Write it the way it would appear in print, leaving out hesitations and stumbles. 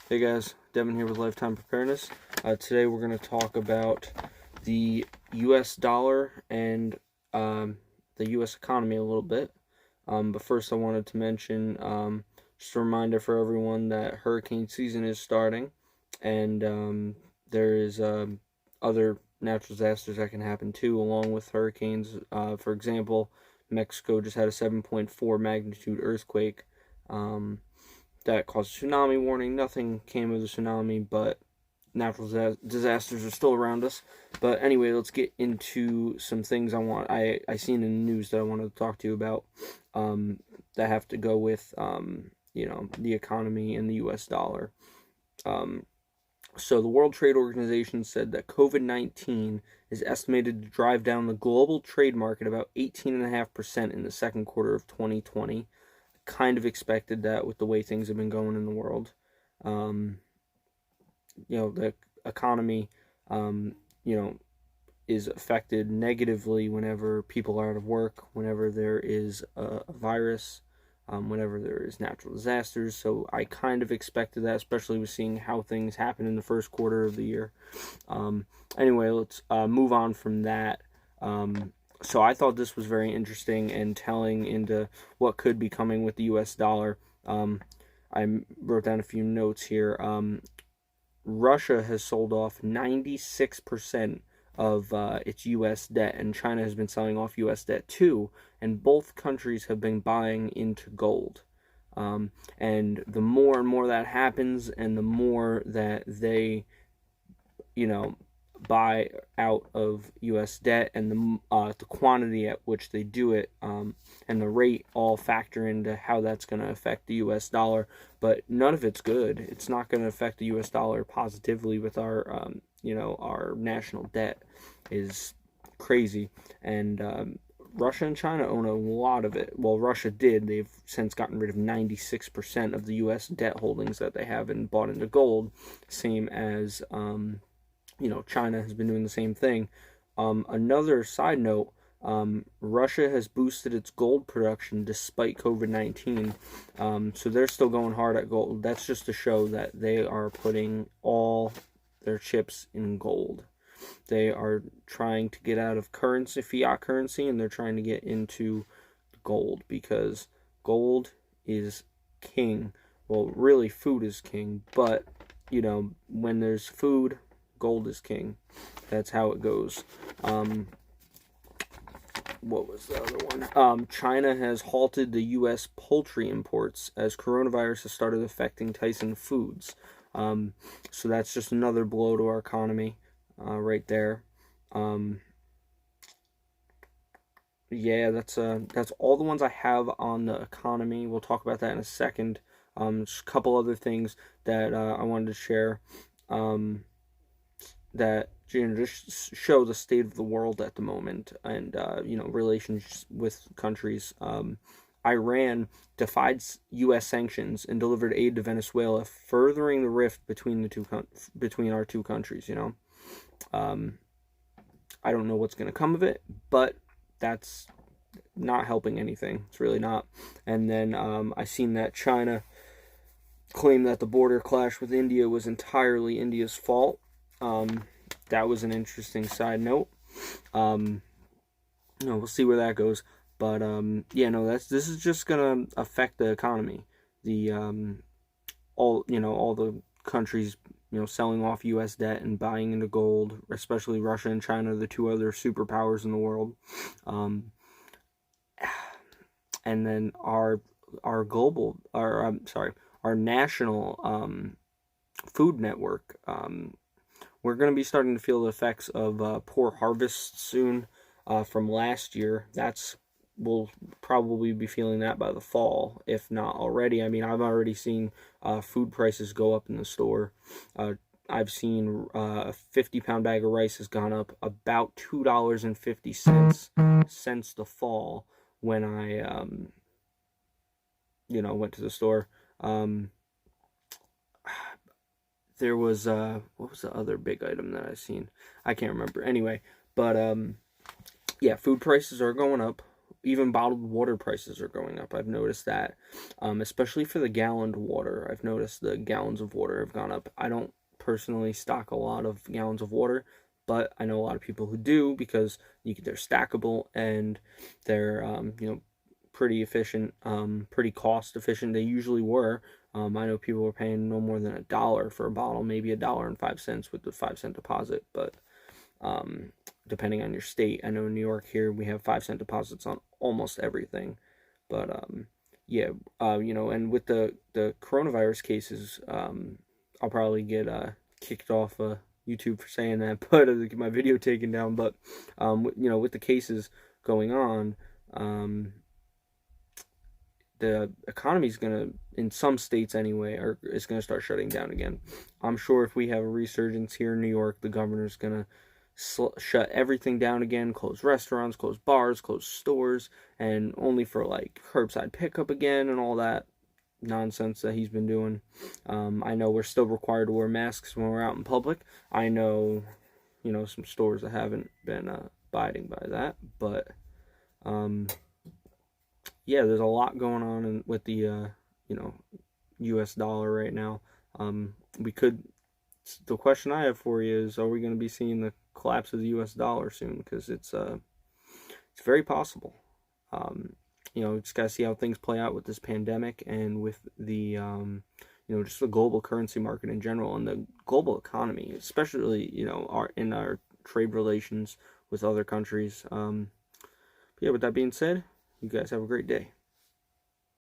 Hey guys, Devin here with Lifetime Preparedness. Today we're going to talk about the U.S. dollar and the U.S. economy a little bit. But first I wanted to mention just a reminder for everyone that hurricane season is starting, and there is other natural disasters that can happen too, along with hurricanes. For example, Mexico just had a 7.4 magnitude earthquake. That caused a tsunami warning. Nothing came of the tsunami, but natural disasters are still around us. But anyway, let's get into some things I seen in the news that I wanted to talk to you about that have to go with the economy and the U.S. dollar. So the World Trade Organization said that COVID-19 is estimated to drive down the global trade market about 18.5% in the second quarter of 2020. Kind of expected that with the way things have been going in the world. The economy, is affected negatively whenever people are out of work, whenever there is a virus, whenever there is natural disasters. So I kind of expected that, especially with seeing how things happen in the first quarter of the year. Anyway, let's move on from that. So I thought this was very interesting and telling into what could be coming with the U.S. dollar. I wrote down a few notes here. Russia has sold off 96% of its U.S. debt, and China has been selling off U.S. debt too, and both countries have been buying into gold. And the more and more that happens, and the more that they, buy out of U.S. debt, and the quantity at which they do it, and the rate all factor into how that's going to affect the U.S. dollar. But none of it's good. It's not going to affect the U.S. dollar positively with our national debt is crazy, and Russia and China own a lot of it. Well, Russia did. They've since gotten rid of 96% of the U.S. debt holdings that they have and bought into gold, same as China has been doing the same thing. Another side note, Russia has boosted its gold production despite COVID-19. So they're still going hard at gold. That's just to show that they are putting all their chips in gold. They are trying to get out of fiat currency, and they're trying to get into gold because gold is king. Well, really, food is king, but when there's food, gold is king. That's how it goes. What was the other one? China has halted the U.S. poultry imports as coronavirus has started affecting Tyson Foods. So that's just another blow to our economy right there. Yeah, that's all the ones I have on the economy. We'll talk about that in a second. Just a couple other things that I wanted to share. That just show the state of the world at the moment, and relations with countries. Iran defied U.S. sanctions and delivered aid to Venezuela, furthering the rift between between our two countries. I don't know what's going to come of it, but that's not helping anything. It's really not. And then I seen that China claimed that the border clash with India was entirely India's fault. That was an interesting side note. We'll see where that goes. But this is just gonna affect the economy. The all the countries selling off U.S. debt and buying into gold, especially Russia and China, the two other superpowers in the world. And then our national food network. We're going to be starting to feel the effects of poor harvests soon from last year. We'll probably be feeling that by the fall, if not already. I mean, I've already seen food prices go up in the store. I've seen a 50-pound bag of rice has gone up about $2.50 since the fall when I went to the store. There was what was the other big item that I've seen? I can't remember. Anyway, but food prices are going up. even bottled water prices are going up. I've noticed that, especially for the galloned water. I've noticed the gallons of water have gone up. I don't personally stock a lot of gallons of water, but I know a lot of people who do because they're stackable and they're pretty efficient, pretty cost efficient. They usually were. I know people were paying no more than $1 for a bottle, maybe $1.05 with the 5 cent deposit, but depending on your state. I know in New York here we have 5 cent deposits on almost everything, but yeah, and with the coronavirus cases, I'll probably get kicked off YouTube for saying that, but get my video taken down. But with the cases going on, the economy's gonna, in some states anyway, is gonna start shutting down again. I'm sure if we have a resurgence here in New York, the governor's gonna shut everything down again, close restaurants, close bars, close stores, and only for like curbside pickup again and all that nonsense that he's been doing. I know we're still required to wear masks when we're out in public. I know, some stores that haven't been abiding by that, but yeah, there's a lot going on with the U.S. dollar right now. The question I have for you is, are we going to be seeing the collapse of the U.S. dollar soon? Because it's very possible. Just got to see how things play out with this pandemic and with the just the global currency market in general and the global economy, especially our trade relations with other countries. Yeah, with that being said, you guys have a great day.